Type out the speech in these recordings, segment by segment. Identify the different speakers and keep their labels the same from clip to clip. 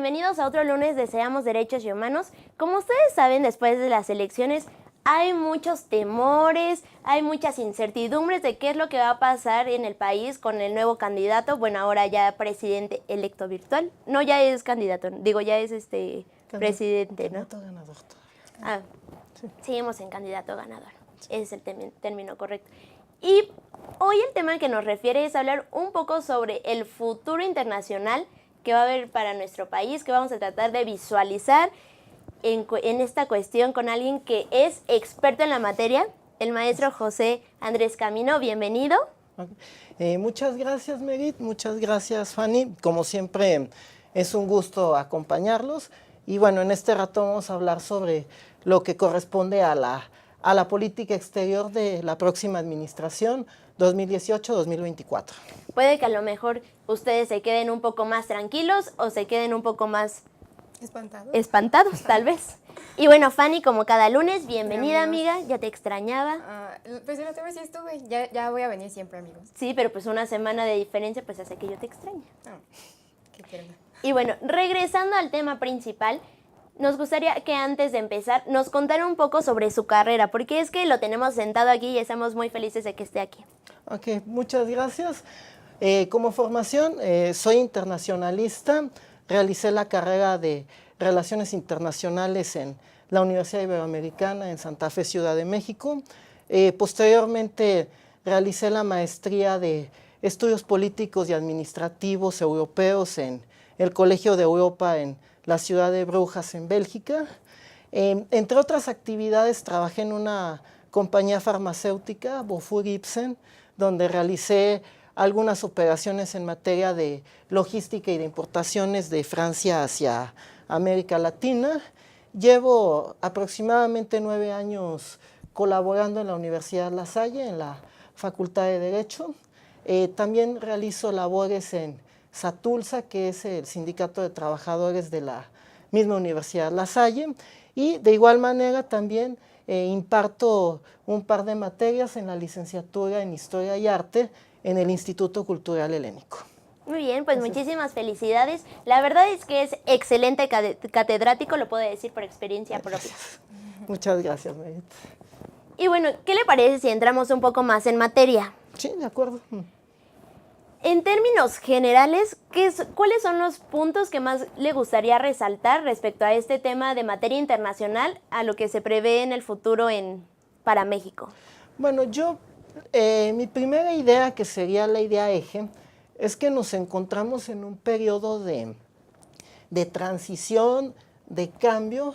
Speaker 1: bienvenidos a otro lunes de Seamos Derechos y Humanos. Como ustedes saben, después de las elecciones hay muchos temores, hay muchas incertidumbres de qué es lo que va a pasar en el país con el nuevo candidato, bueno, ahora ya presidente electo virtual. No, ya es candidato, digo, ya es presidente, ¿no?
Speaker 2: Candidato ganador todavía.
Speaker 1: Ah, sí. Seguimos en candidato ganador, sí. Ese es el término correcto. Y hoy el tema que nos refiere es hablar un poco sobre el futuro internacional que va a haber para nuestro país, que vamos a tratar de visualizar en esta cuestión con alguien que es experto en la materia, el maestro José Andrés Camino. Bienvenido.
Speaker 2: Muchas gracias, Merit, muchas gracias, Fanny. Como siempre, es un gusto acompañarlos. Y bueno, en este rato vamos a hablar sobre lo que corresponde a la política exterior de la próxima administración 2018-2024.
Speaker 1: Puede que a lo mejor ustedes se queden un poco más tranquilos o se queden un poco más espantados tal vez. Y bueno, Fanny, como cada lunes, bienvenida, amiga, ya te extrañaba.
Speaker 3: Pues la otra vez sí estuve, ya voy a venir siempre, amigos.
Speaker 1: Sí, pero pues una semana de diferencia pues hace que yo te extrañe.
Speaker 3: Qué pena.
Speaker 1: Y bueno, regresando al tema principal, nos gustaría que antes de empezar nos contara un poco sobre su carrera, porque es que lo tenemos sentado aquí y estamos muy felices de que esté aquí.
Speaker 2: Ok, muchas gracias. Como formación, soy internacionalista, realicé la carrera de Relaciones Internacionales en la Universidad Iberoamericana en Santa Fe, Ciudad de México. Posteriormente realicé la maestría de Estudios Políticos y Administrativos Europeos en el Colegio de Europa en la ciudad de Brujas, en Bélgica. Entre otras actividades, trabajé en una compañía farmacéutica, Bofour Ipsen, donde realicé algunas operaciones en materia de logística y de importaciones de Francia hacia América Latina. Llevo aproximadamente 9 años colaborando en la Universidad La Salle, en la Facultad de Derecho. También realizo labores en SATULSA, que es el Sindicato de Trabajadores de la misma Universidad La Salle, y de igual manera también imparto un par de materias en la licenciatura en Historia y Arte en el Instituto Cultural Helénico.
Speaker 1: Muy bien, pues muchísimas felicidades. La verdad es que es excelente catedrático, lo puedo decir por experiencia propia.
Speaker 2: Muchas gracias, Merit.
Speaker 1: Y bueno, ¿qué le parece si entramos un poco más en materia?
Speaker 2: Sí, de acuerdo.
Speaker 1: En términos generales, ¿cuáles son los puntos que más le gustaría resaltar respecto a este tema de materia internacional, a lo que se prevé en el futuro para México?
Speaker 2: Bueno, mi primera idea, que sería la idea eje, es que nos encontramos en un periodo de transición, de cambio,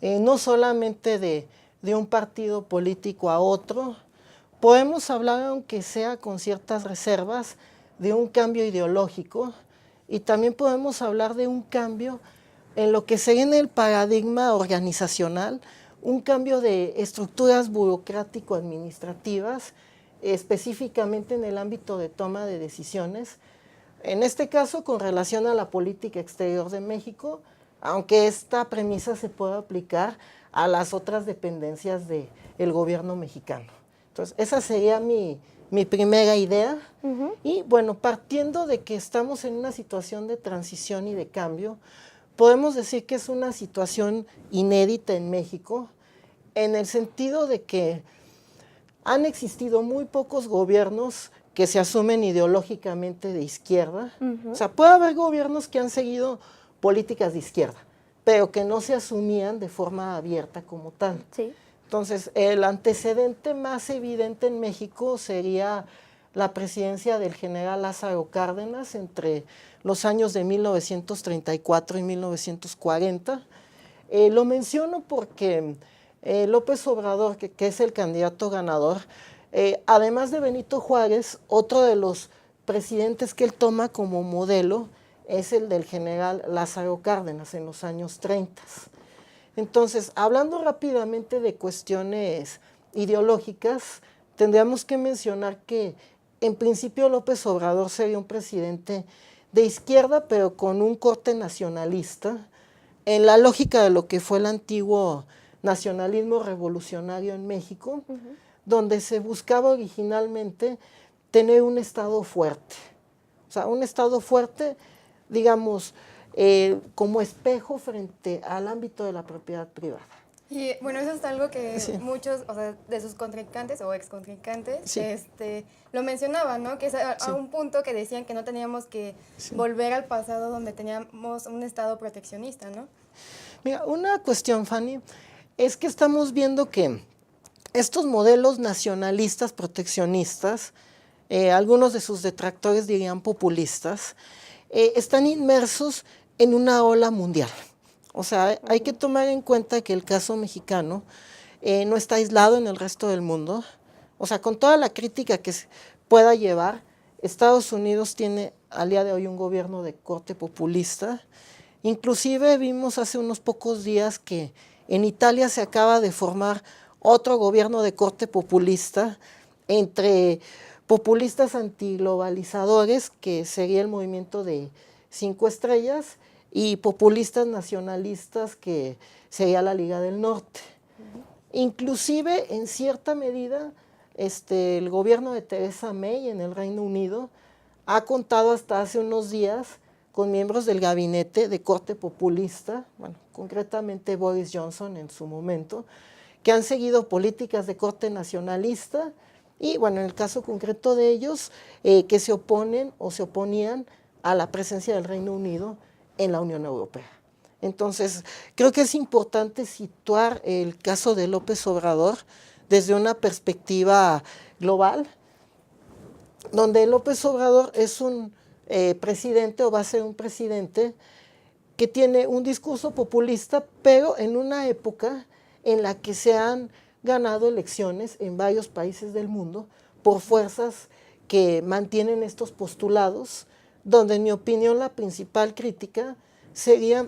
Speaker 2: no solamente de un partido político a otro. Podemos hablar, aunque sea con ciertas reservas, de un cambio ideológico, y también podemos hablar de un cambio en lo que sería en el paradigma organizacional, un cambio de estructuras burocrático-administrativas, específicamente en el ámbito de toma de decisiones. En este caso, con relación a la política exterior de México, aunque esta premisa se puede aplicar a las otras dependencias del gobierno mexicano. Entonces, esa sería mi primera idea. Y bueno, partiendo de que estamos en una situación de transición y de cambio, podemos decir que es una situación inédita en México, en el sentido de que han existido muy pocos gobiernos que se asumen ideológicamente de izquierda. O sea, puede haber gobiernos que han seguido políticas de izquierda, pero que no se asumían de forma abierta como tal.
Speaker 1: Sí.
Speaker 2: Entonces, el antecedente más evidente en México sería la presidencia del general Lázaro Cárdenas entre los años de 1934 y 1940. Lo menciono porque López Obrador, que es el candidato ganador, además de Benito Juárez, otro de los presidentes que él toma como modelo es el del general Lázaro Cárdenas en los años 30. Entonces, hablando rápidamente de cuestiones ideológicas, tendríamos que mencionar que en principio López Obrador sería un presidente de izquierda, pero con un corte nacionalista, en la lógica de lo que fue el antiguo nacionalismo revolucionario en México, donde se buscaba originalmente tener un Estado fuerte. O sea, un Estado fuerte, digamos, como espejo frente al ámbito de la propiedad privada.
Speaker 3: Y bueno, eso es algo que
Speaker 2: Sí.
Speaker 3: muchos, o sea, de sus contrincantes o ex contrincantes,
Speaker 2: Sí.
Speaker 3: lo mencionaban, ¿no? Que es a
Speaker 2: Sí.
Speaker 3: un punto que decían que no teníamos que volver al pasado donde teníamos un estado proteccionista, ¿no?
Speaker 2: Mira, una cuestión, Fanny, es que estamos viendo que estos modelos nacionalistas, proteccionistas, algunos de sus detractores dirían populistas, están inmersos en una ola mundial. O sea, hay que tomar en cuenta que el caso mexicano no está aislado en el resto del mundo. O sea, con toda la crítica que se pueda llevar, Estados Unidos tiene al día de hoy un gobierno de corte populista. Inclusive vimos hace unos pocos días que en Italia se acaba de formar otro gobierno de corte populista entre populistas antiglobalizadores, que sería el movimiento de 5 estrellas, y populistas nacionalistas, que sería la Liga del Norte. Inclusive, en cierta medida, el gobierno de Theresa May en el Reino Unido ha contado hasta hace unos días con miembros del gabinete de corte populista, bueno, concretamente Boris Johnson en su momento, que han seguido políticas de corte nacionalista y, bueno, en el caso concreto de ellos, que se oponen o se oponían a la presencia del Reino Unido en la Unión Europea. Entonces, creo que es importante situar el caso de López Obrador desde una perspectiva global, donde López Obrador es un presidente o va a ser un presidente que tiene un discurso populista, pero en una época en la que se han ganado elecciones en varios países del mundo por fuerzas que mantienen estos postulados, donde en mi opinión la principal crítica sería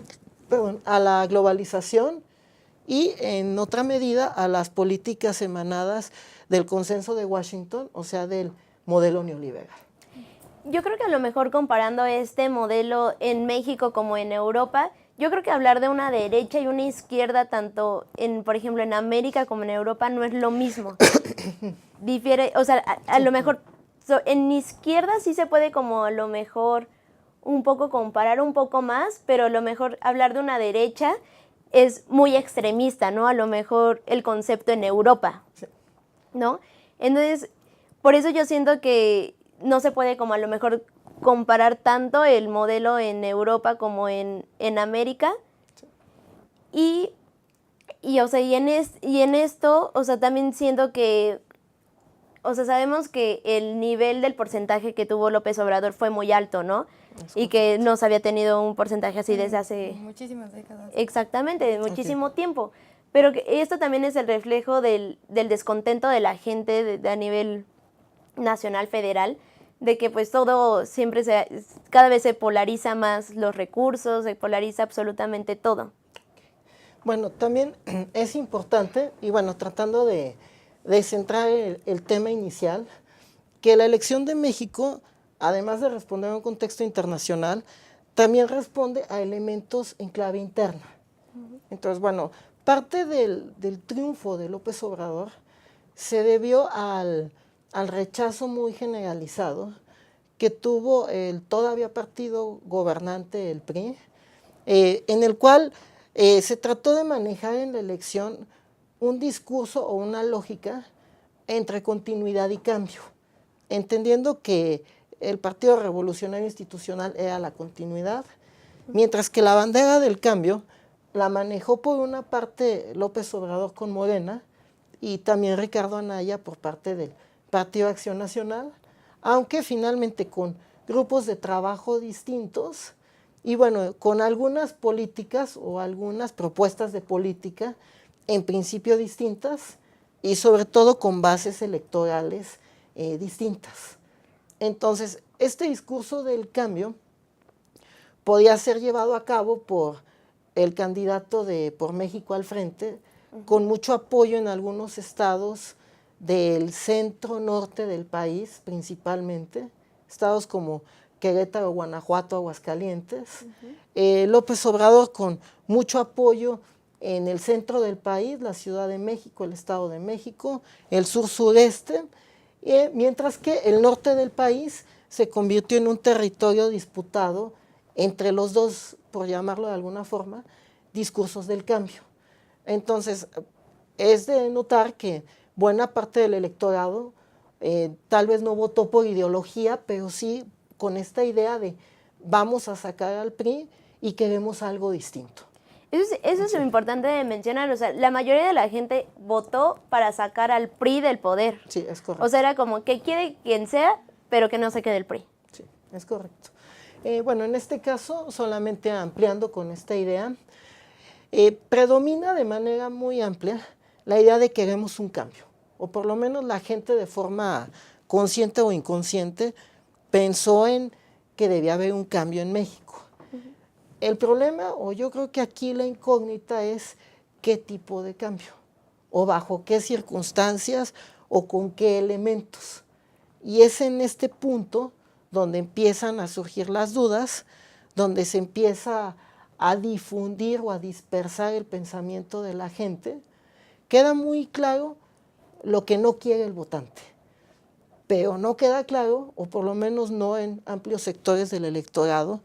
Speaker 2: a la globalización y en otra medida a las políticas emanadas del consenso de Washington, o sea, del modelo neoliberal.
Speaker 1: Yo creo que a lo mejor comparando este modelo en México como en Europa, yo creo que hablar de una derecha y una izquierda, tanto en, por ejemplo, en América como en Europa, no es lo mismo. Difiere, o sea, a lo mejor en izquierda sí se puede como a lo mejor un poco comparar un poco más, pero a lo mejor hablar de una derecha es muy extremista, ¿no? A lo mejor el concepto en Europa, ¿no? Entonces, por eso yo siento que no se puede como a lo mejor comparar tanto el modelo en Europa como en América. Y o sea, y en esto, o sea, también siento que, o sea, sabemos que el nivel del porcentaje que tuvo López Obrador fue muy alto, ¿no? Y que no se había tenido un porcentaje así desde hace...
Speaker 3: Muchísimas décadas.
Speaker 1: Exactamente, de muchísimo tiempo. Pero que esto también es el reflejo del descontento de la gente a nivel nacional, federal, de que pues todo siempre cada vez se polariza más los recursos, se polariza absolutamente todo.
Speaker 2: Bueno, también es importante, y bueno, tratando de centrar el tema inicial, que la elección de México, además de responder a un contexto internacional, también responde a elementos en clave interna. Entonces, bueno, parte del triunfo de López Obrador se debió al rechazo muy generalizado que tuvo el todavía partido gobernante, el PRI, en el cual se trató de manejar en la elección un discurso o una lógica entre continuidad y cambio, entendiendo que el Partido Revolucionario Institucional era la continuidad, mientras que la bandera del cambio la manejó por una parte López Obrador con Morena y también Ricardo Anaya por parte del Partido Acción Nacional, aunque finalmente con grupos de trabajo distintos y bueno, con algunas políticas o algunas propuestas de política en principio distintas y sobre todo con bases electorales distintas. Entonces, este discurso del cambio podía ser llevado a cabo por el candidato de Por México al Frente, con mucho apoyo en algunos estados del centro norte del país, principalmente, estados como Querétaro, Guanajuato, Aguascalientes. López Obrador con mucho apoyo en el centro del país, la Ciudad de México, el Estado de México, el sur-sureste, mientras que el norte del país se convirtió en un territorio disputado entre los dos, por llamarlo de alguna forma, discursos del cambio. Entonces, es de notar que buena parte del electorado tal vez no votó por ideología, pero sí con esta idea de vamos a sacar al PRI y queremos algo distinto.
Speaker 1: Eso es lo importante de mencionar, o sea, la mayoría de la gente votó para sacar al PRI del poder.
Speaker 2: Sí, es correcto.
Speaker 1: O sea, era como que quiere quien sea, pero que no se quede el PRI.
Speaker 2: Sí, es correcto. Bueno, en este caso, solamente ampliando con esta idea, predomina de manera muy amplia la idea de que queremos un cambio, o por lo menos la gente de forma consciente o inconsciente pensó en que debía haber un cambio en México. El problema, o yo creo que aquí la incógnita es qué tipo de cambio, o bajo qué circunstancias, o con qué elementos. Y es en este punto donde empiezan a surgir las dudas, donde se empieza a difundir o a dispersar el pensamiento de la gente. Queda muy claro lo que no quiere el votante, pero no queda claro, o por lo menos no en amplios sectores del electorado,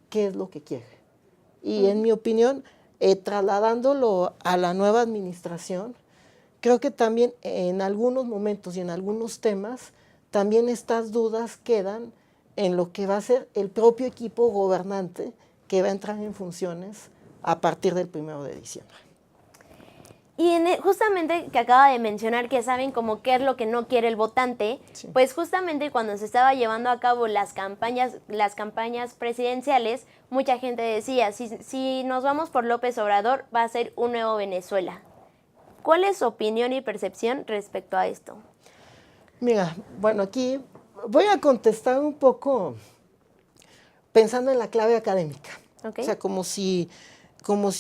Speaker 2: qué es lo que quiere. Y en mi opinión, trasladándolo a la nueva administración, creo que también en algunos momentos y en algunos temas, también estas dudas quedan en lo que va a ser el propio equipo gobernante que va a entrar en funciones a partir del 1 de diciembre.
Speaker 1: Y justamente que acaba de mencionar que saben como qué es lo que no quiere el votante, sí. Pues justamente cuando se estaba llevando a cabo las campañas presidenciales, mucha gente decía, si nos vamos por López Obrador, va a ser un nuevo Venezuela. ¿Cuál es su opinión y percepción respecto a esto?
Speaker 2: Mira, bueno, aquí voy a contestar un poco pensando en la clave académica. Okay. O sea, como si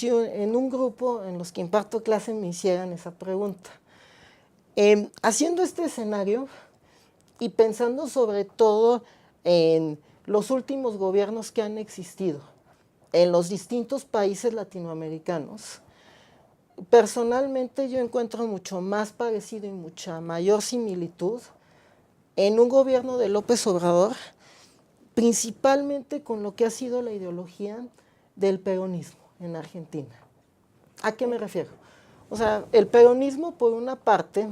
Speaker 2: en un grupo en los que imparto clase me hicieran esa pregunta. Haciendo este escenario y pensando sobre todo en los últimos gobiernos que han existido en los distintos países latinoamericanos, personalmente yo encuentro mucho más parecido y mucha mayor similitud en un gobierno de López Obrador, principalmente con lo que ha sido la ideología del peronismo en Argentina. ¿A qué me refiero? O sea, el peronismo, por una parte,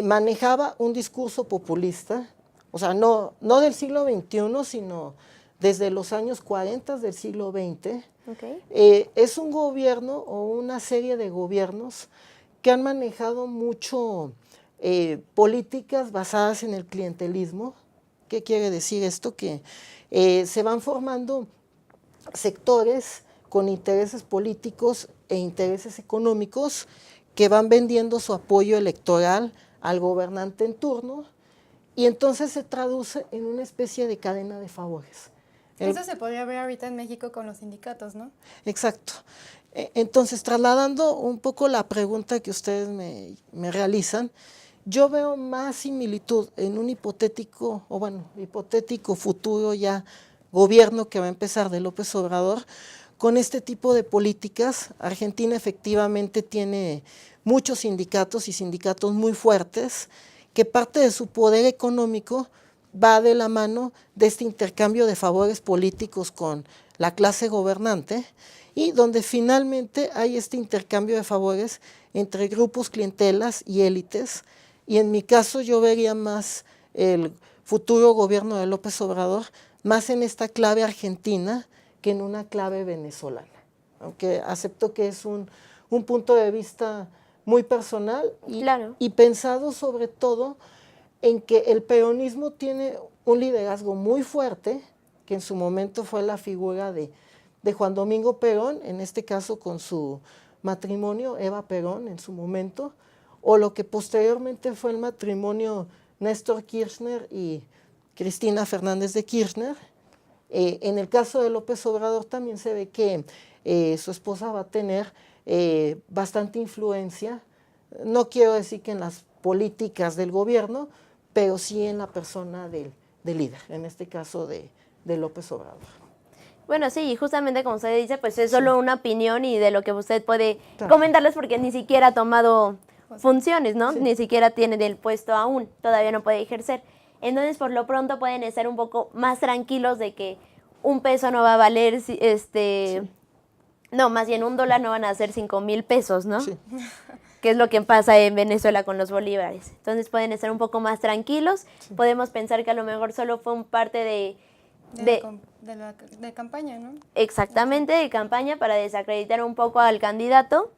Speaker 2: manejaba un discurso populista, o sea, no del siglo XXI, sino desde los años 40 del siglo XX. Okay. Es un gobierno o una serie de gobiernos que han manejado mucho políticas basadas en el clientelismo. ¿Qué quiere decir esto? Que se van formando sectores con intereses políticos e intereses económicos que van vendiendo su apoyo electoral al gobernante en turno, y entonces se traduce en una especie de cadena de favores.
Speaker 3: Eso se podría ver ahorita en México con los sindicatos, ¿no?
Speaker 2: Exacto. Entonces, trasladando un poco la pregunta que ustedes me realizan, yo veo más similitud en un hipotético futuro ya gobierno que va a empezar de López Obrador con este tipo de políticas. Argentina efectivamente tiene muchos sindicatos y sindicatos muy fuertes, que parte de su poder económico va de la mano de este intercambio de favores políticos con la clase gobernante, y donde finalmente hay este intercambio de favores entre grupos, clientelas y élites. Y en mi caso yo vería más el futuro gobierno de López Obrador más en esta clave argentina que en una clave venezolana, aunque acepto que es un punto de vista muy personal y, claro, y pensado sobre todo en que el peronismo tiene un liderazgo muy fuerte, que en su momento fue la figura de Juan Domingo Perón, en este caso con su matrimonio Eva Perón en su momento, o lo que posteriormente fue el matrimonio Néstor Kirchner y Cristina Fernández de Kirchner. En el caso de López Obrador también se ve que su esposa va a tener bastante influencia, no quiero decir que en las políticas del gobierno, pero sí en la persona del líder, en este caso de López Obrador.
Speaker 1: Bueno, sí, justamente como usted dice, pues es solo una opinión y de lo que usted puede comentarles, porque ni siquiera ha tomado funciones, ¿no? Sí. Ni siquiera tiene del puesto aún, todavía no puede ejercer. Entonces, por lo pronto pueden estar un poco más tranquilos de que un peso no va a valer, no, más bien $1 no van a ser 5,000 pesos, ¿no?
Speaker 2: Sí.
Speaker 1: Que es lo que pasa en Venezuela con los bolívares. Entonces pueden estar un poco más tranquilos. Sí. Podemos pensar que a lo mejor solo fue un parte
Speaker 3: de campaña, ¿no?
Speaker 1: Exactamente, de campaña para desacreditar un poco al candidato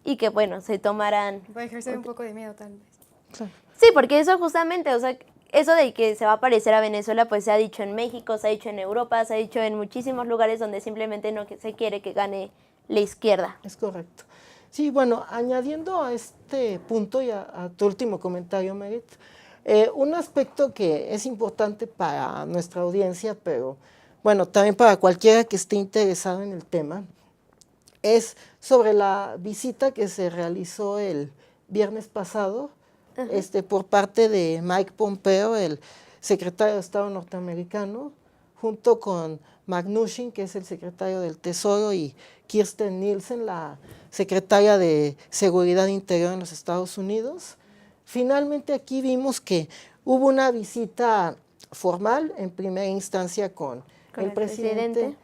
Speaker 1: y que, bueno, se tomaran...
Speaker 3: Puede ejercer un poco de miedo, tal vez.
Speaker 2: Claro.
Speaker 1: Sí, porque eso justamente, o sea, eso de que se va a parecer a Venezuela, pues se ha dicho en México, se ha dicho en Europa, se ha dicho en muchísimos lugares donde simplemente no se quiere que gane la izquierda.
Speaker 2: Es correcto. Sí, bueno, añadiendo a este punto y a tu último comentario, Merit, un aspecto que es importante para nuestra audiencia, pero bueno, también para cualquiera que esté interesado en el tema, es sobre la visita que se realizó el viernes pasado por parte de Mike Pompeo, el secretario de Estado norteamericano, junto con Mnuchin, que es el secretario del Tesoro, y Kirstjen Nielsen, la secretaria de Seguridad Interior en los Estados Unidos. Finalmente aquí vimos que hubo una visita formal, en primera instancia con el presidente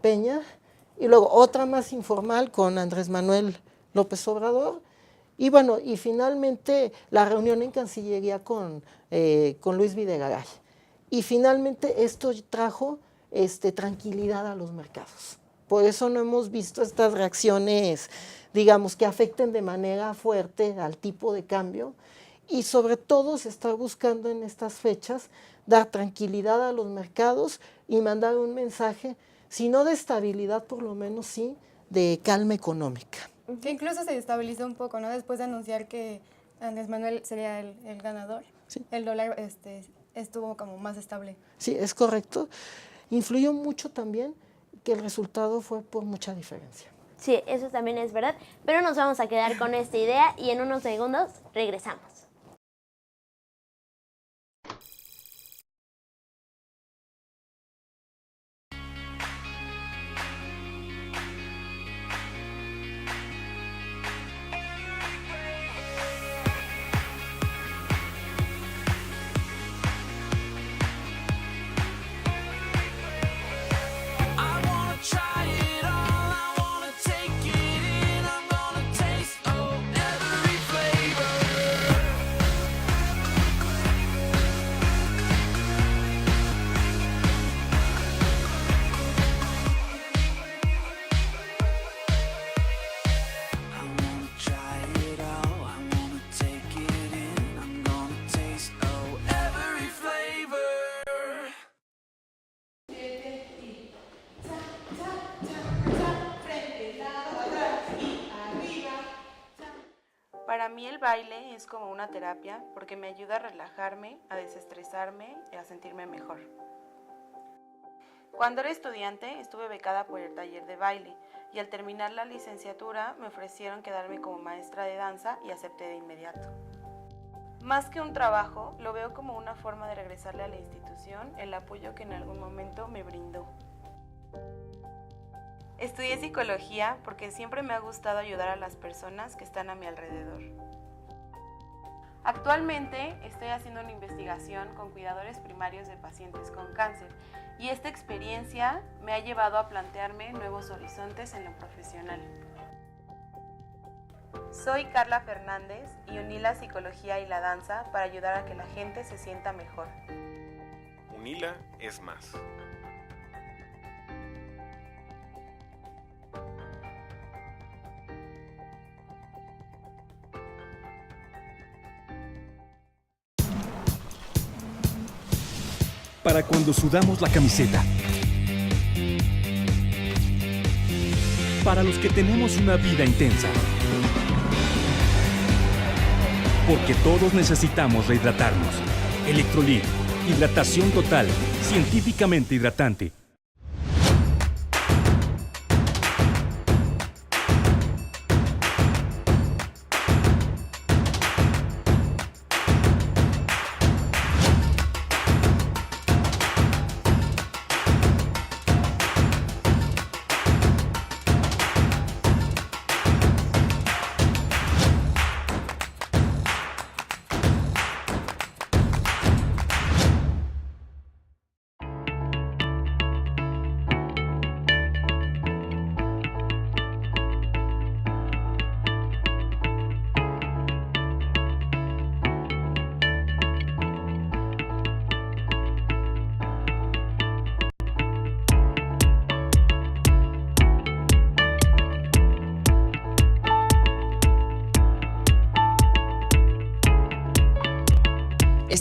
Speaker 2: Peña, y luego otra más informal con Andrés Manuel López Obrador, y bueno, y finalmente la reunión en Cancillería con Luis Videgaray. Y finalmente esto trajo tranquilidad a los mercados. Por eso no hemos visto estas reacciones, digamos, que afecten de manera fuerte al tipo de cambio, y sobre todo se está buscando en estas fechas dar tranquilidad a los mercados y mandar un mensaje, si no de estabilidad, por lo menos sí de calma económica.
Speaker 3: Que incluso se estabilizó un poco, ¿no? Después de anunciar que Andrés Manuel sería el ganador, sí. El dólar estuvo como más estable.
Speaker 2: Sí, es correcto. Influyó mucho también que el resultado fue por mucha diferencia.
Speaker 1: Sí, eso también es verdad, pero nos vamos a quedar con esta idea y en unos segundos regresamos.
Speaker 4: Para mí el baile es como una terapia porque me ayuda a relajarme, a desestresarme y a sentirme mejor. Cuando era estudiante estuve becada por el taller de baile y al terminar la licenciatura me ofrecieron quedarme como maestra de danza y acepté de inmediato. Más que un trabajo, lo veo como una forma de regresarle a la institución el apoyo que en algún momento me brindó. Estudié psicología porque siempre me ha gustado ayudar a las personas que están a mi alrededor. Actualmente estoy haciendo una investigación con cuidadores primarios de pacientes con cáncer y esta experiencia me ha llevado a plantearme nuevos horizontes en lo profesional. Soy Carla Fernández y uní la psicología y la danza para ayudar a que la gente se sienta mejor.
Speaker 5: UNILA es más.
Speaker 6: Para cuando sudamos la camiseta. Para los que tenemos una vida intensa. Porque todos necesitamos rehidratarnos. Electrolit, hidratación total, científicamente hidratante.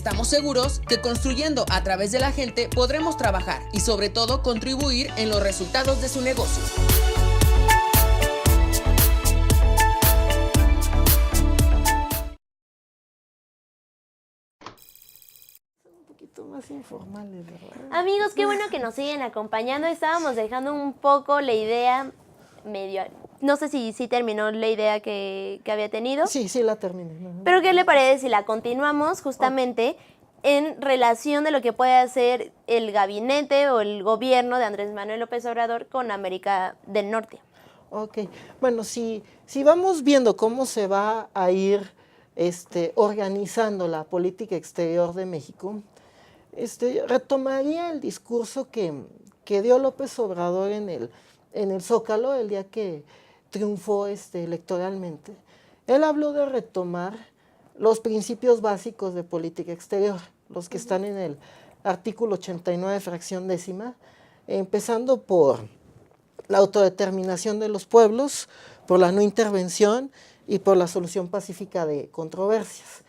Speaker 7: Estamos seguros que construyendo a través de la gente podremos trabajar y sobre todo contribuir en los resultados de su negocio.
Speaker 2: Más informales, ¿verdad?
Speaker 1: Amigos, qué bueno que nos siguen acompañando. Estábamos dejando un poco la idea medio... No sé si terminó la idea que había tenido.
Speaker 2: Sí, la terminé.
Speaker 1: Pero ¿qué le parece si la continuamos justamente en relación de lo que puede hacer el gabinete o el gobierno de Andrés Manuel López Obrador con América del Norte?
Speaker 2: Ok, bueno, si vamos viendo cómo se va a ir organizando la política exterior de México, retomaría el discurso que dio López Obrador en el Zócalo el día que triunfó electoralmente. Él habló de retomar los principios básicos de política exterior, los que están en el artículo 89, fracción décima, empezando por la autodeterminación de los pueblos, por la no intervención y por la solución pacífica de controversias.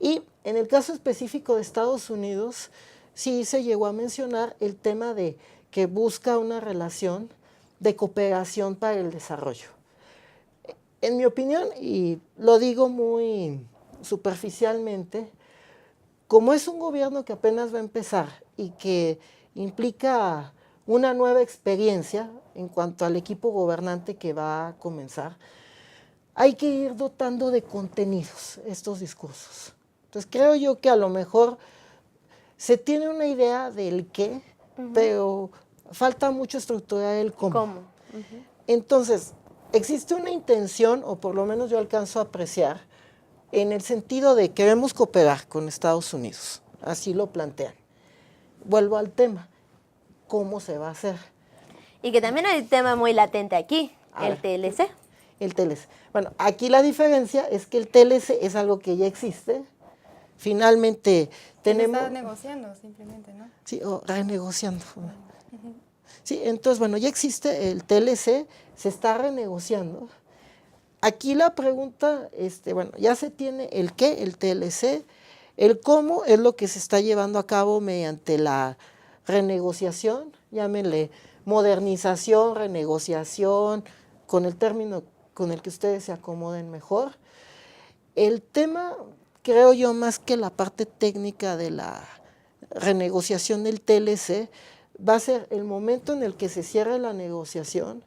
Speaker 2: Y en el caso específico de Estados Unidos, sí se llegó a mencionar el tema de que busca una relación de cooperación para el desarrollo. En mi opinión, y lo digo muy superficialmente, como es un gobierno que apenas va a empezar y que implica una nueva experiencia en cuanto al equipo gobernante que va a comenzar, hay que ir dotando de contenidos estos discursos. Entonces creo yo que a lo mejor se tiene una idea del qué, pero falta mucho estructurar el cómo. Entonces, existe una intención, o por lo menos yo alcanzo a apreciar, en el sentido de queremos cooperar con Estados Unidos, así lo plantean. Vuelvo al tema, ¿cómo se va a hacer?
Speaker 1: Y que también hay un tema muy latente aquí, el TLC.
Speaker 2: El TLC. Bueno, aquí la diferencia es que el TLC es algo que ya existe. Finalmente tenemos...
Speaker 3: Se está negociando simplemente, ¿no?
Speaker 2: Sí, o renegociando. Sí, entonces, bueno, ya existe el TLC, se está renegociando. Aquí la pregunta, bueno, ya se tiene el qué, el TLC, el cómo es lo que se está llevando a cabo mediante la renegociación, llámenle modernización, renegociación, con el término con el que ustedes se acomoden mejor. El tema, creo yo, más que la parte técnica de la renegociación del TLC, va a ser el momento en el que se cierre la negociación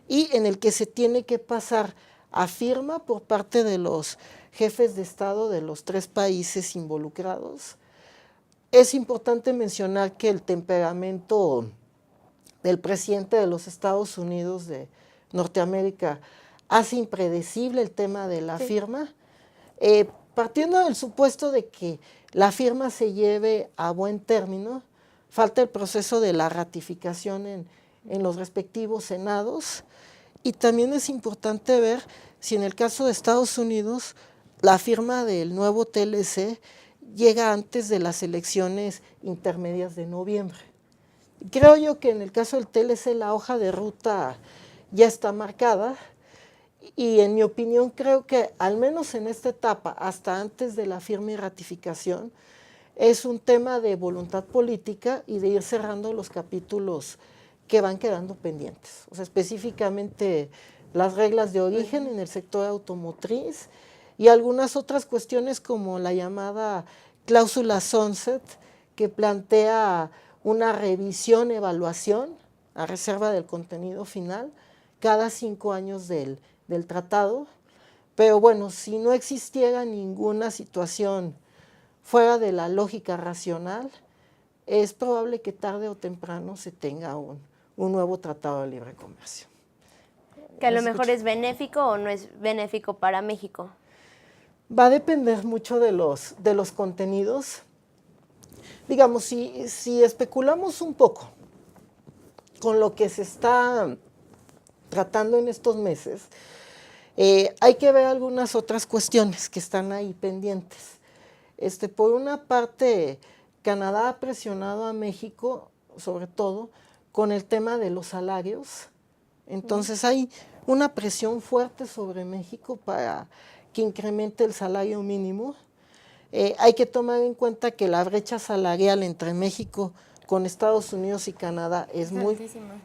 Speaker 2: y en el que se tiene que pasar a firma por parte de los jefes de Estado de los 3 países involucrados. Es importante mencionar que el temperamento del presidente de los Estados Unidos de Norteamérica hace impredecible el tema de la firma, partiendo del supuesto de que la firma se lleve a buen término, falta el proceso de la ratificación en los respectivos senados, y también es importante ver si en el caso de Estados Unidos la firma del nuevo TLC llega antes de las elecciones intermedias de noviembre. Creo yo que en el caso del TLC la hoja de ruta ya está marcada y en mi opinión creo que al menos en esta etapa, hasta antes de la firma y ratificación, es un tema de voluntad política y de ir cerrando los capítulos que van quedando pendientes. O sea, específicamente las reglas de origen en el sector automotriz y algunas otras cuestiones como la llamada cláusula sunset, que plantea una revisión, evaluación, a reserva del contenido final, cada 5 años del tratado. Pero bueno, si no existiera ninguna situación fuera de la lógica racional, es probable que tarde o temprano se tenga un nuevo tratado de libre comercio.
Speaker 1: Que a lo mejor es benéfico o no es benéfico para México.
Speaker 2: Va a depender mucho de los contenidos. Digamos, si especulamos un poco con lo que se está tratando en estos meses, hay que ver algunas otras cuestiones que están ahí pendientes. Por una parte, Canadá ha presionado a México, sobre todo, con el tema de los salarios. Entonces hay una presión fuerte sobre México para que incremente el salario mínimo. hay que tomar en cuenta que la brecha salarial entre México con Estados Unidos y Canadá es muy...
Speaker 3: altísima.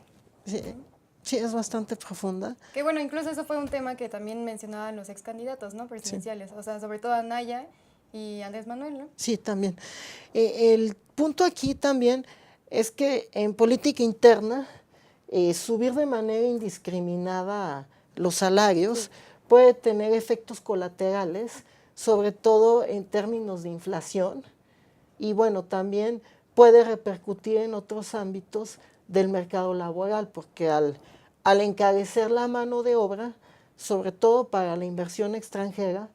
Speaker 2: Sí, es bastante profunda.
Speaker 3: Que bueno, incluso eso fue un tema que también mencionaban los ex candidatos, ¿no? Presidenciales, o sea, sobre todo Anaya y Andrés Manuel, ¿no?
Speaker 2: Sí, también. El punto aquí también es que en política interna, subir de manera indiscriminada los salarios puede tener efectos colaterales, sobre todo en términos de inflación, y bueno, también puede repercutir en otros ámbitos del mercado laboral, porque al encarecer la mano de obra, sobre todo para la inversión extranjera,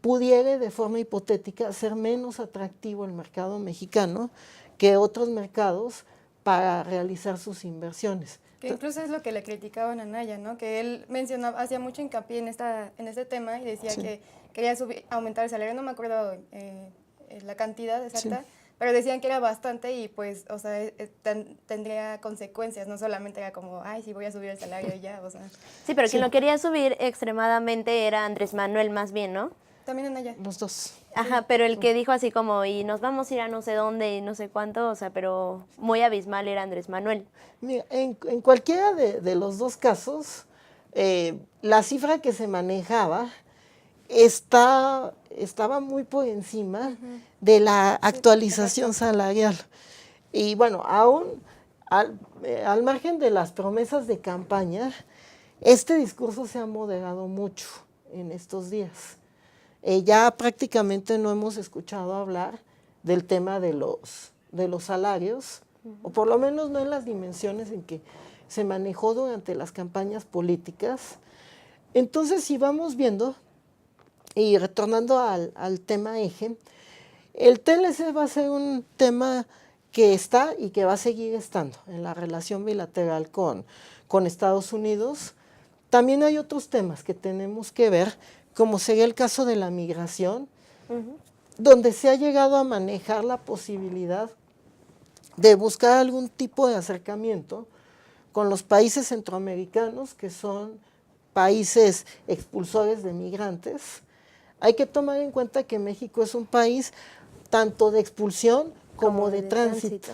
Speaker 2: pudiera de forma hipotética ser menos atractivo el mercado mexicano que otros mercados para realizar sus inversiones.
Speaker 3: Que incluso es lo que le criticaban a Anaya, ¿no? Que él mencionaba, hacía mucho hincapié en este tema y decía que quería aumentar el salario, no me acuerdo la cantidad exacta, pero decían que era bastante y pues, o sea, tendría consecuencias, no solamente era como, ay, sí voy a subir el salario y ya, o sea.
Speaker 1: Sí, pero quien lo quería subir extremadamente era Andrés Manuel más bien, ¿no?
Speaker 3: También Anaya.
Speaker 2: Los dos.
Speaker 1: Ajá, pero el que dijo así como, y nos vamos a ir a no sé dónde, no sé cuánto, o sea, pero muy abismal era Andrés Manuel.
Speaker 2: Mira, en cualquiera de los dos casos, la cifra que se manejaba estaba muy por encima de la actualización salarial. Y bueno, aún al margen de las promesas de campaña, este discurso se ha moderado mucho en estos días. Ya prácticamente no hemos escuchado hablar del tema de los salarios, o por lo menos no en las dimensiones en que se manejó durante las campañas políticas. Entonces, si vamos viendo, y retornando al tema eje, el TLC va a ser un tema que está y que va a seguir estando en la relación bilateral con Estados Unidos. También hay otros temas que tenemos que ver, como sería el caso de la migración, donde se ha llegado a manejar la posibilidad de buscar algún tipo de acercamiento con los países centroamericanos, que son países expulsores de migrantes. Hay que tomar en cuenta que México es un país tanto de expulsión como de tránsito.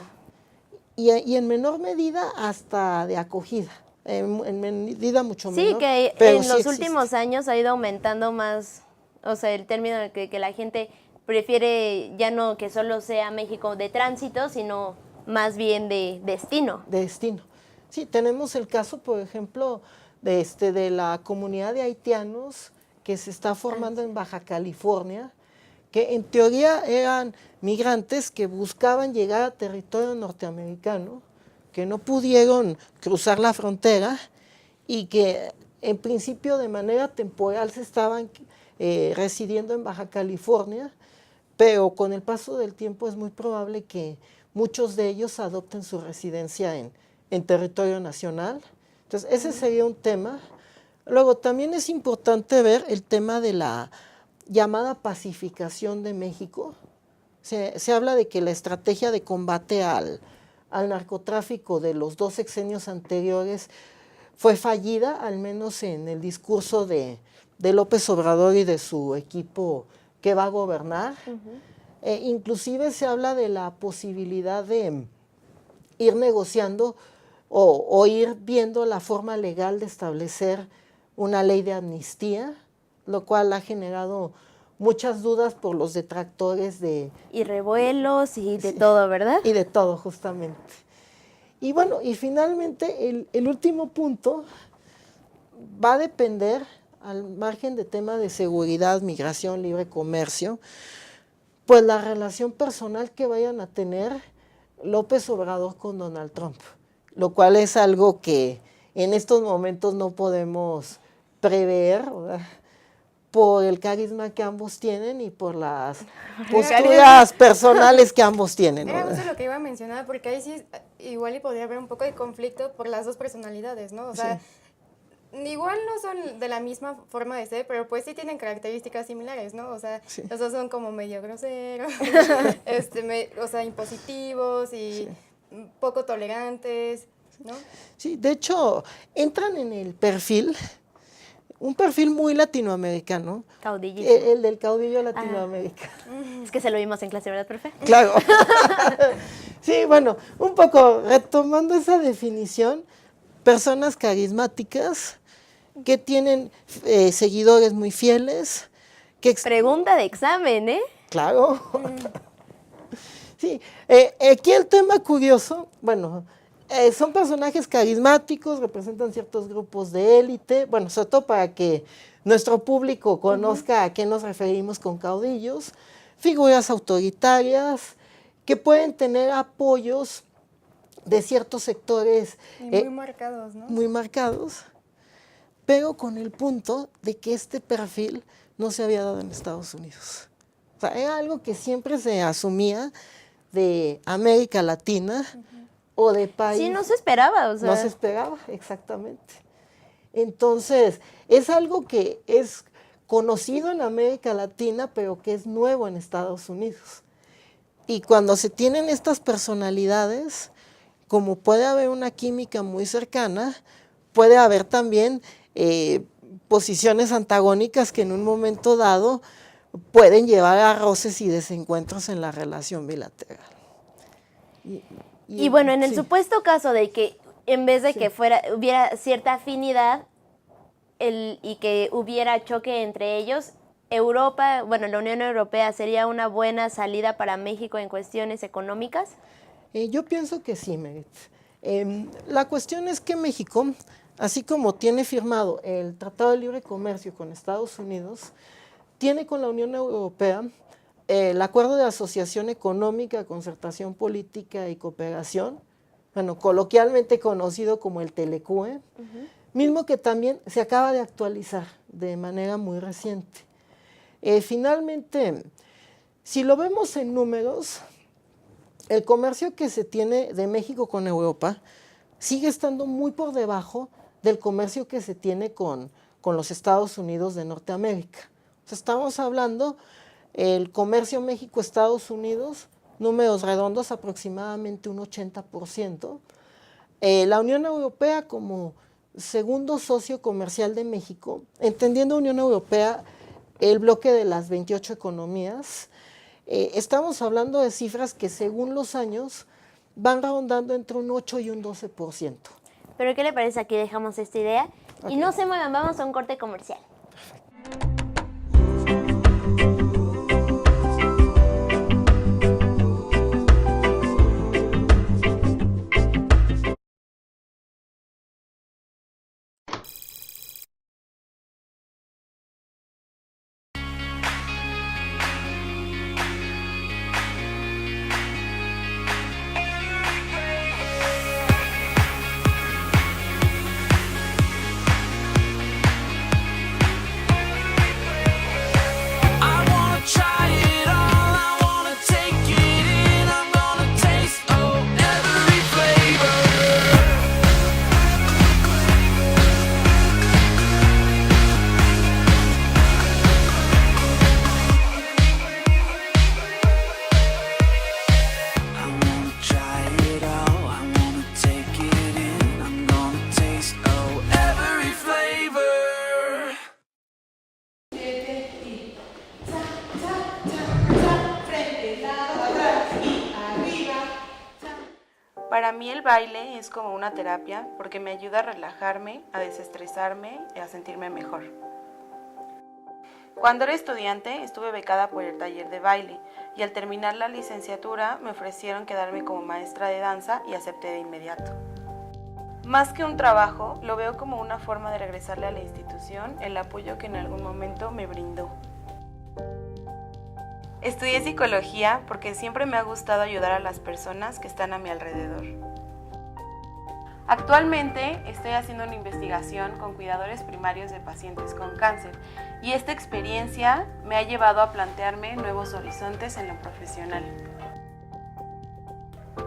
Speaker 2: Y en menor medida hasta de acogida. En medida mucho menor.
Speaker 1: Sí, que en los últimos años ha ido aumentando más, o sea, el término en el que la gente prefiere ya no que solo sea México de tránsito, sino más bien de destino.
Speaker 2: De destino. Sí, tenemos el caso, por ejemplo, de la comunidad de haitianos que se está formando en Baja California, que en teoría eran migrantes que buscaban llegar a territorio norteamericano, que no pudieron cruzar la frontera y que en principio de manera temporal se estaban residiendo en Baja California, pero con el paso del tiempo es muy probable que muchos de ellos adopten su residencia en territorio nacional. Entonces, ese sería un tema. Luego, también es importante ver el tema de la llamada pacificación de México. Se habla de que la estrategia de combate al narcotráfico de los dos sexenios anteriores fue fallida, al menos en el discurso de López Obrador y de su equipo que va a gobernar. Inclusive se habla de la posibilidad de ir negociando o ir viendo la forma legal de establecer una ley de amnistía, lo cual ha generado muchas dudas por los detractores de...
Speaker 1: Y revuelos y de todo, ¿verdad?
Speaker 2: Y de todo, justamente. Y bueno, y finalmente el último punto va a depender, al margen de tema de seguridad, migración, libre comercio, pues la relación personal que vayan a tener López Obrador con Donald Trump, lo cual es algo que en estos momentos no podemos prever, ¿verdad?, por el carisma que ambos tienen y por las posturas personales que ambos tienen.
Speaker 3: Era justo lo que iba a mencionar, porque ahí sí igual y podría haber un poco de conflicto por las dos personalidades, ¿no? O sea, igual no son de la misma forma de ser, pero pues sí tienen características similares, ¿no? O sea, los dos son como medio groseros, o sea, impositivos y poco tolerantes, ¿no?
Speaker 2: Sí, de hecho, entran en el perfil un perfil muy latinoamericano,
Speaker 1: Caudillo.
Speaker 2: el del caudillo latinoamericano.
Speaker 1: Es que se lo vimos en clase, ¿verdad, profe?
Speaker 2: Claro. Sí, bueno, un poco retomando esa definición, personas carismáticas que tienen seguidores muy fieles, que
Speaker 1: Pregunta de examen, ¿eh?
Speaker 2: claro. Sí, aquí el tema curioso, bueno, son personajes carismáticos, representan ciertos grupos de élite, bueno, sobre todo para que nuestro público conozca a qué nos referimos con caudillos, figuras autoritarias que pueden tener apoyos de ciertos sectores
Speaker 3: Y muy marcados, ¿no?
Speaker 2: muy marcados, pero con el punto de que este perfil no se había dado en Estados Unidos. O sea, era algo que siempre se asumía de América Latina o de países.
Speaker 1: Sí, no se esperaba, o sea.
Speaker 2: No se esperaba, exactamente. Entonces, es algo que es conocido en América Latina, pero que es nuevo en Estados Unidos. Y cuando se tienen estas personalidades, como puede haber una química muy cercana, puede haber también posiciones antagónicas que en un momento dado pueden llevar a roces y desencuentros en la relación bilateral.
Speaker 1: Y bueno, en el
Speaker 2: sí.
Speaker 1: supuesto caso de que en vez de
Speaker 2: Sí.
Speaker 1: que hubiera cierta afinidad y que hubiera choque entre ellos, Europa, bueno, la Unión Europea sería una buena salida para México en cuestiones económicas.
Speaker 2: Yo pienso que sí, Merit. La cuestión es que México, así como tiene firmado el Tratado de Libre Comercio con Estados Unidos, tiene con la Unión Europea el Acuerdo de Asociación Económica, Concertación Política y Cooperación, bueno, coloquialmente conocido como el Telecue, mismo que también se acaba de actualizar de manera muy reciente. Finalmente, si lo vemos en números, el comercio que se tiene de México con Europa sigue estando muy por debajo del comercio que se tiene con los Estados Unidos de Norteamérica. O sea, estamos hablando el comercio México-Estados Unidos, números redondos, aproximadamente un 80%. La Unión Europea como segundo socio comercial de México, entendiendo Unión Europea el bloque de las 28 economías, estamos hablando de cifras que según los años van rondando entre un 8 y un 12%.
Speaker 1: Pero ¿qué le parece? Aquí dejamos esta idea. Y no se muevan, vamos a un corte comercial.
Speaker 4: Para mí el baile es como una terapia porque me ayuda a relajarme, a desestresarme y a sentirme mejor. Cuando era estudiante estuve becada por el taller de baile y al terminar la licenciatura me ofrecieron quedarme como maestra de danza y acepté de inmediato. Más que un trabajo, lo veo como una forma de regresarle a la institución el apoyo que en algún momento me brindó. Estudié psicología porque siempre me ha gustado ayudar a las personas que están a mi alrededor. Actualmente estoy haciendo una investigación con cuidadores primarios de pacientes con cáncer y esta experiencia me ha llevado a plantearme nuevos horizontes en lo profesional.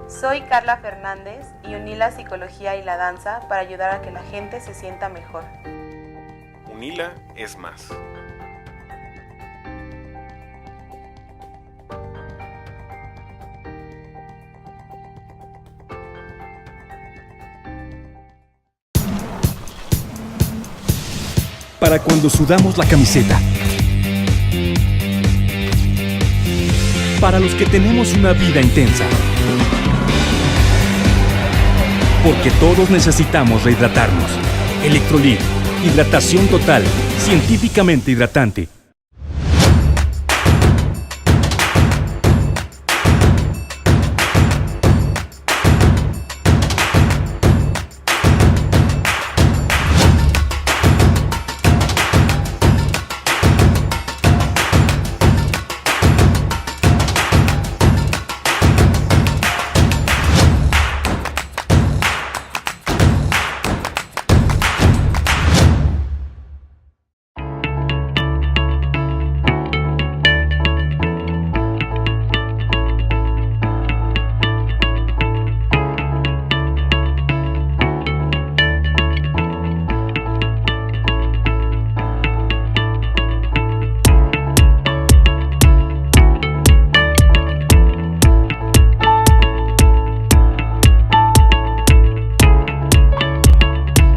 Speaker 4: Soy Carla Fernández y uní la psicología y la danza para ayudar a que la gente se sienta mejor.
Speaker 5: UNILA es más.
Speaker 6: para cuando sudamos la camiseta. Para los que tenemos una vida intensa. Porque todos necesitamos rehidratarnos. Electrolit, hidratación total, científicamente hidratante.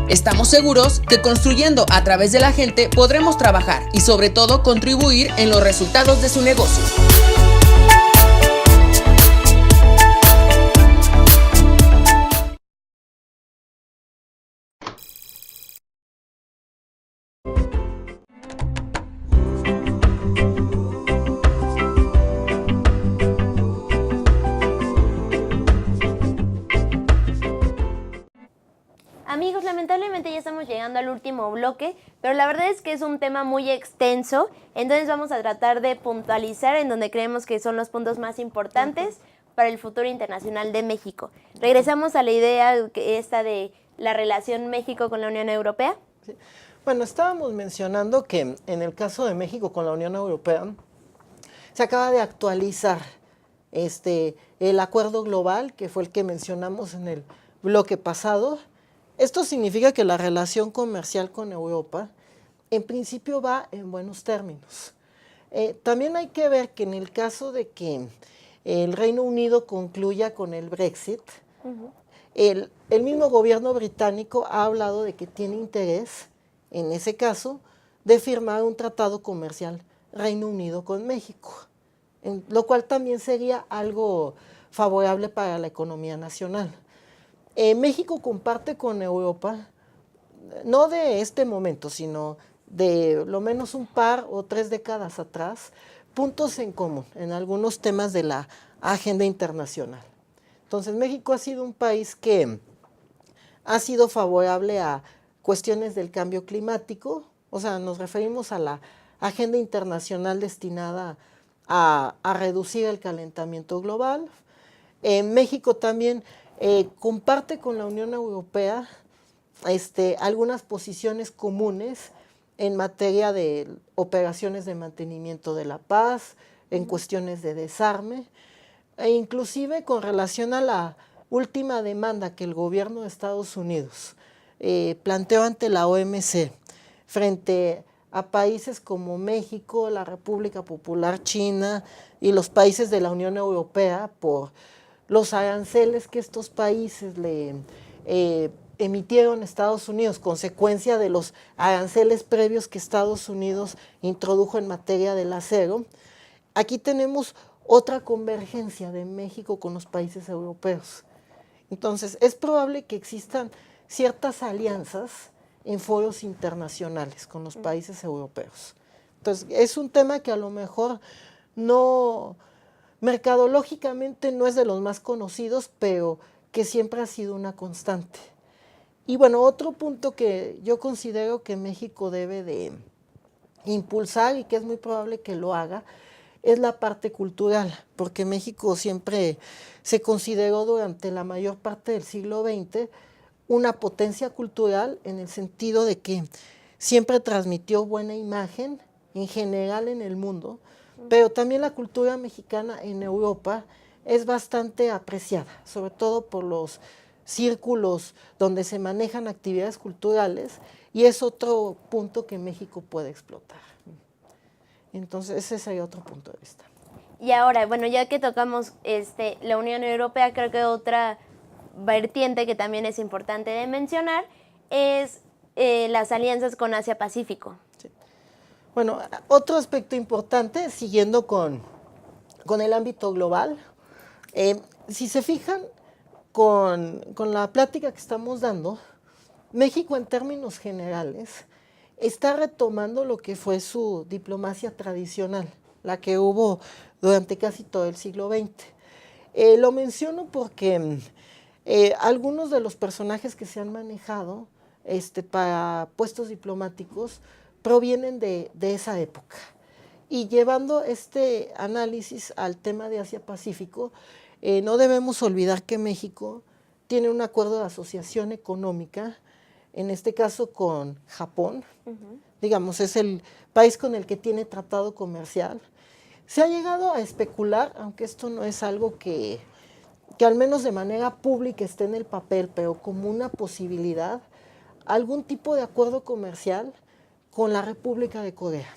Speaker 7: Estamos seguros que construyendo a través de la gente podremos trabajar y sobre todo contribuir en los resultados de su negocio.
Speaker 1: Amigos, lamentablemente ya estamos llegando al último bloque, pero la verdad es que es un tema muy extenso, entonces vamos a tratar de puntualizar en donde creemos que son los puntos más importantes para el futuro internacional de México. Regresamos a la idea esta de la relación México con la Unión Europea.
Speaker 2: Sí. Bueno, estábamos mencionando que en el caso de México con la Unión Europea se acaba de actualizar el acuerdo global, que fue el que mencionamos en el bloque pasado. Esto significa que la relación comercial con Europa en principio va en buenos términos. También hay que ver que en el caso de que el Reino Unido concluya con el Brexit, el mismo gobierno británico ha hablado de que tiene interés, en ese caso, de firmar un tratado comercial Reino Unido con México, lo cual también sería algo favorable para la economía nacional. México comparte con Europa, no de este momento, sino de lo menos un par o 3 décadas atrás, puntos en común en algunos temas de la agenda internacional. Entonces, México ha sido un país que ha sido favorable a cuestiones del cambio climático, o sea, nos referimos a la agenda internacional destinada a reducir el calentamiento global. México también comparte con la Unión Europea algunas posiciones comunes en materia de operaciones de mantenimiento de la paz, en cuestiones de desarme, e inclusive con relación a la última demanda que el gobierno de Estados Unidos planteó ante la OMC frente a países como México, la República Popular China y los países de la Unión Europea por los aranceles que estos países le emitieron a Estados Unidos, consecuencia de los aranceles previos que Estados Unidos introdujo en materia del acero. Aquí tenemos otra convergencia de México con los países europeos. Entonces, es probable que existan ciertas alianzas en foros internacionales con los países europeos. Entonces, es un tema que a lo mejor no, mercadológicamente no es de los más conocidos, pero que siempre ha sido una constante. Y bueno, otro punto que yo considero que México debe de impulsar y que es muy probable que lo haga, es la parte cultural, porque México siempre se consideró durante la mayor parte del siglo XX una potencia cultural en el sentido de que siempre transmitió buena imagen en general en el mundo, pero también la cultura mexicana en Europa es bastante apreciada, sobre todo por los círculos donde se manejan actividades culturales, y es otro punto que México puede explotar. Entonces, ese sería otro punto de vista.
Speaker 1: Y ahora, bueno, ya que tocamos la Unión Europea, creo que otra vertiente que también es importante de mencionar es las alianzas con Asia-Pacífico.
Speaker 2: Bueno, otro aspecto importante, siguiendo con el ámbito global, si se fijan con la plática que estamos dando, México en términos generales está retomando lo que fue su diplomacia tradicional, la que hubo durante casi todo el siglo XX. Lo menciono porque algunos de los personajes que se han manejado para puestos diplomáticos provienen de esa época. Y llevando este análisis al tema de Asia-Pacífico, no debemos olvidar que México tiene un acuerdo de asociación económica, en este caso con Japón, digamos, es el país con el que tiene tratado comercial. Se ha llegado a especular, aunque esto no es algo que al menos de manera pública esté en el papel, pero como una posibilidad, algún tipo de acuerdo comercial con la República de Corea.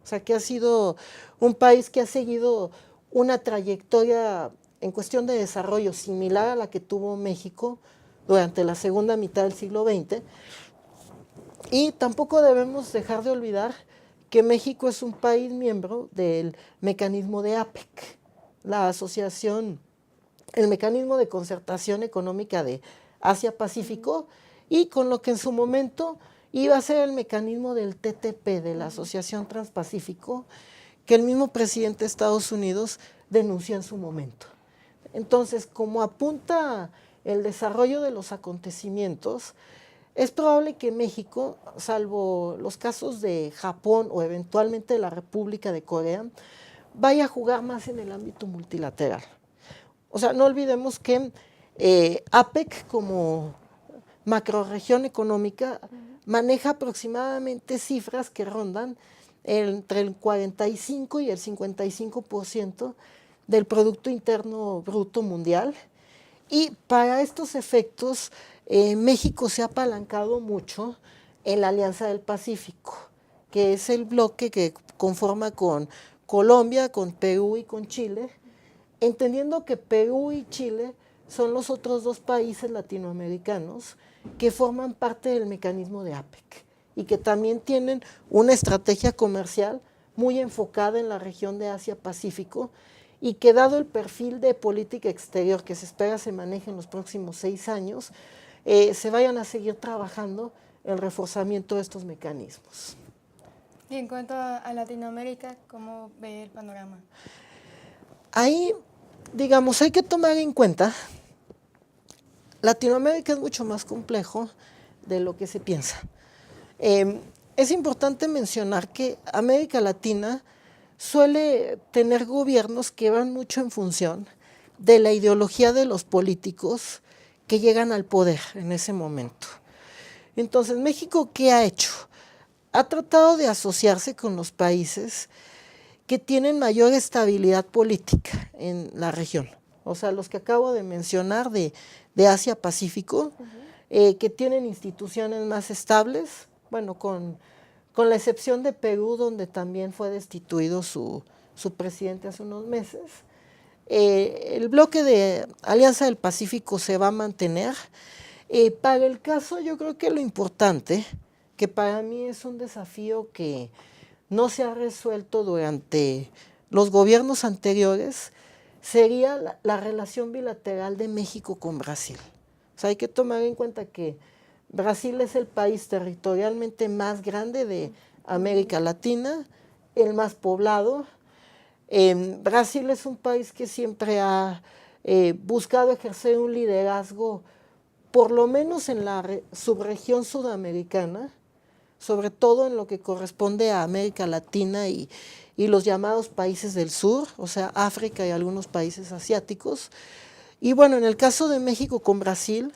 Speaker 2: O sea, que ha sido un país que ha seguido una trayectoria en cuestión de desarrollo similar a la que tuvo México durante la segunda mitad del siglo XX. Y tampoco debemos dejar de olvidar que México es un país miembro del mecanismo de APEC, la asociación, el mecanismo de concertación económica de Asia-Pacífico, y con lo que en su momento iba a ser el mecanismo del TTP, de la Asociación Transpacífico, que el mismo presidente de Estados Unidos denunció en su momento. Entonces, como apunta el desarrollo de los acontecimientos, es probable que México, salvo los casos de Japón o eventualmente de la República de Corea, vaya a jugar más en el ámbito multilateral. O sea, no olvidemos que APEC como macrorregión económica maneja aproximadamente cifras que rondan entre el 45 y el 55% del Producto Interno Bruto Mundial, y para estos efectos México se ha apalancado mucho en la Alianza del Pacífico, que es el bloque que conforma con Colombia, con Perú y con Chile, entendiendo que Perú y Chile son los otros dos países latinoamericanos que forman parte del mecanismo de APEC y que también tienen una estrategia comercial muy enfocada en la región de Asia-Pacífico, y que dado el perfil de política exterior que se espera se maneje en los próximos 6 años, se vayan a seguir trabajando el reforzamiento de estos mecanismos.
Speaker 3: Y en cuanto a Latinoamérica, ¿cómo ve el panorama?
Speaker 2: Ahí, digamos, hay que tomar en cuenta, Latinoamérica es mucho más complejo de lo que se piensa. Es importante mencionar que América Latina suele tener gobiernos que van mucho en función de la ideología de los políticos que llegan al poder en ese momento. Entonces, México, ¿qué ha hecho? Ha tratado de asociarse con los países que tienen mayor estabilidad política en la región. O sea, los que acabo de mencionar de Asia-Pacífico, que tienen instituciones más estables, bueno, con la excepción de Perú, donde también fue destituido su presidente hace unos meses. El bloque de Alianza del Pacífico se va a mantener. Para el caso, yo creo que lo importante, que para mí es un desafío que no se ha resuelto durante los gobiernos anteriores, sería la relación bilateral de México con Brasil. O sea, hay que tomar en cuenta que Brasil es el país territorialmente más grande de América Latina, el más poblado. Brasil es un país que siempre ha buscado ejercer un liderazgo, por lo menos en la subregión sudamericana, sobre todo en lo que corresponde a América Latina y los llamados países del sur, o sea, África y algunos países asiáticos. Y bueno, en el caso de México con Brasil,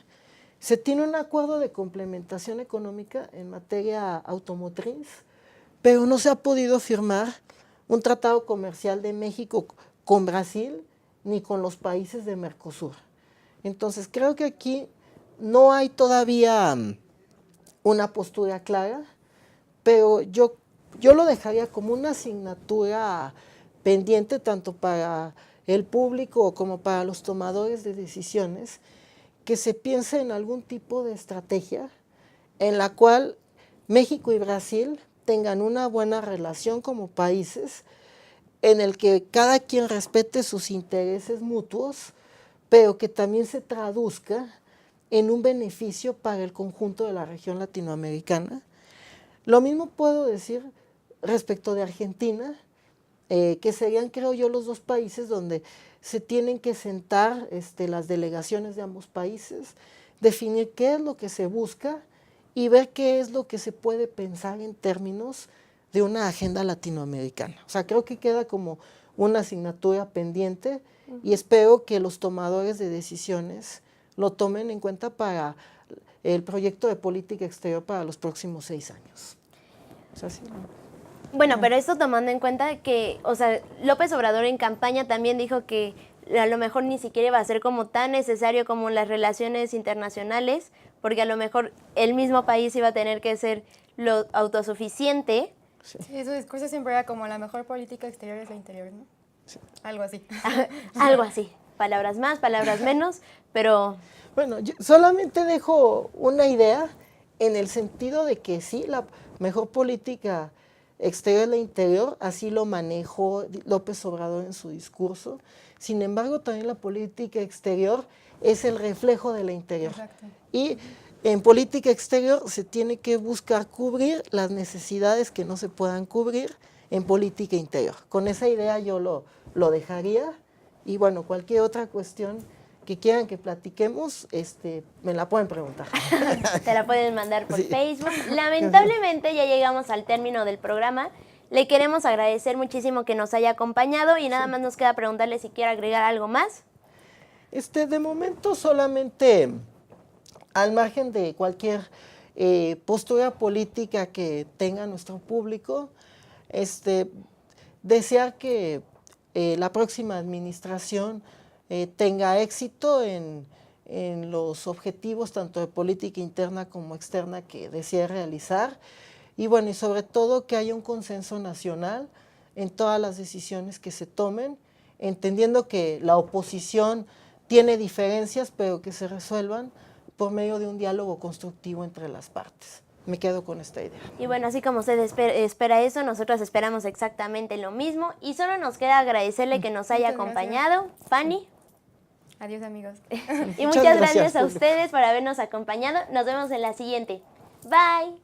Speaker 2: se tiene un acuerdo de complementación económica en materia automotriz, pero no se ha podido firmar un tratado comercial de México con Brasil ni con los países de Mercosur. Entonces, creo que aquí no hay todavía una postura clara, pero yo lo dejaría como una asignatura pendiente tanto para el público como para los tomadores de decisiones, que se piense en algún tipo de estrategia en la cual México y Brasil tengan una buena relación como países en el que cada quien respete sus intereses mutuos, pero que también se traduzca en un beneficio para el conjunto de la región latinoamericana. Lo mismo puedo decir respecto de Argentina, que serían, creo yo, los dos países donde se tienen que sentar las delegaciones de ambos países, definir qué es lo que se busca y ver qué es lo que se puede pensar en términos de una agenda latinoamericana. O sea, creo que queda como una asignatura pendiente y espero que los tomadores de decisiones lo tomen en cuenta para el proyecto de política exterior para los próximos 6 años. O sea, sí,
Speaker 1: Bueno, pero esto tomando en cuenta que, o sea, López Obrador en campaña también dijo que a lo mejor ni siquiera iba a ser como tan necesario como las relaciones internacionales, porque a lo mejor el mismo país iba a tener que ser lo autosuficiente.
Speaker 3: Sí, su discurso siempre era como la mejor política exterior es la interior, ¿no? Sí. Algo así.
Speaker 1: Algo así. Palabras más, palabras menos, pero...
Speaker 2: Bueno, yo solamente dejo una idea en el sentido de que sí, la mejor política exterior es la interior, así lo manejó López Obrador en su discurso. Sin embargo, también la política exterior es el reflejo de la interior.
Speaker 3: Exacto.
Speaker 2: Y en política exterior se tiene que buscar cubrir las necesidades que no se puedan cubrir en política interior. Con esa idea yo lo dejaría y bueno, cualquier otra cuestión que quieran que platiquemos, me la pueden preguntar.
Speaker 1: Te la pueden mandar por
Speaker 2: Sí.
Speaker 1: Facebook. Lamentablemente ya llegamos al término del programa. Le queremos agradecer muchísimo que nos haya acompañado y nada más nos queda preguntarle si quiere agregar algo más.
Speaker 2: De momento solamente, al margen de cualquier postura política que tenga nuestro público, desear que la próxima administración tenga éxito en los objetivos tanto de política interna como externa que desea realizar y bueno, y sobre todo que haya un consenso nacional en todas las decisiones que se tomen, entendiendo que la oposición tiene diferencias, pero que se resuelvan por medio de un diálogo constructivo entre las partes. Me quedo con esta idea.
Speaker 1: Y bueno, así como usted espera eso, nosotros esperamos exactamente lo mismo y solo nos queda agradecerle que nos haya
Speaker 3: Muchas
Speaker 1: acompañado. Fanny.
Speaker 3: Adiós, amigos.
Speaker 1: Y muchas gracias a ustedes por habernos acompañado. Nos vemos en la siguiente. Bye.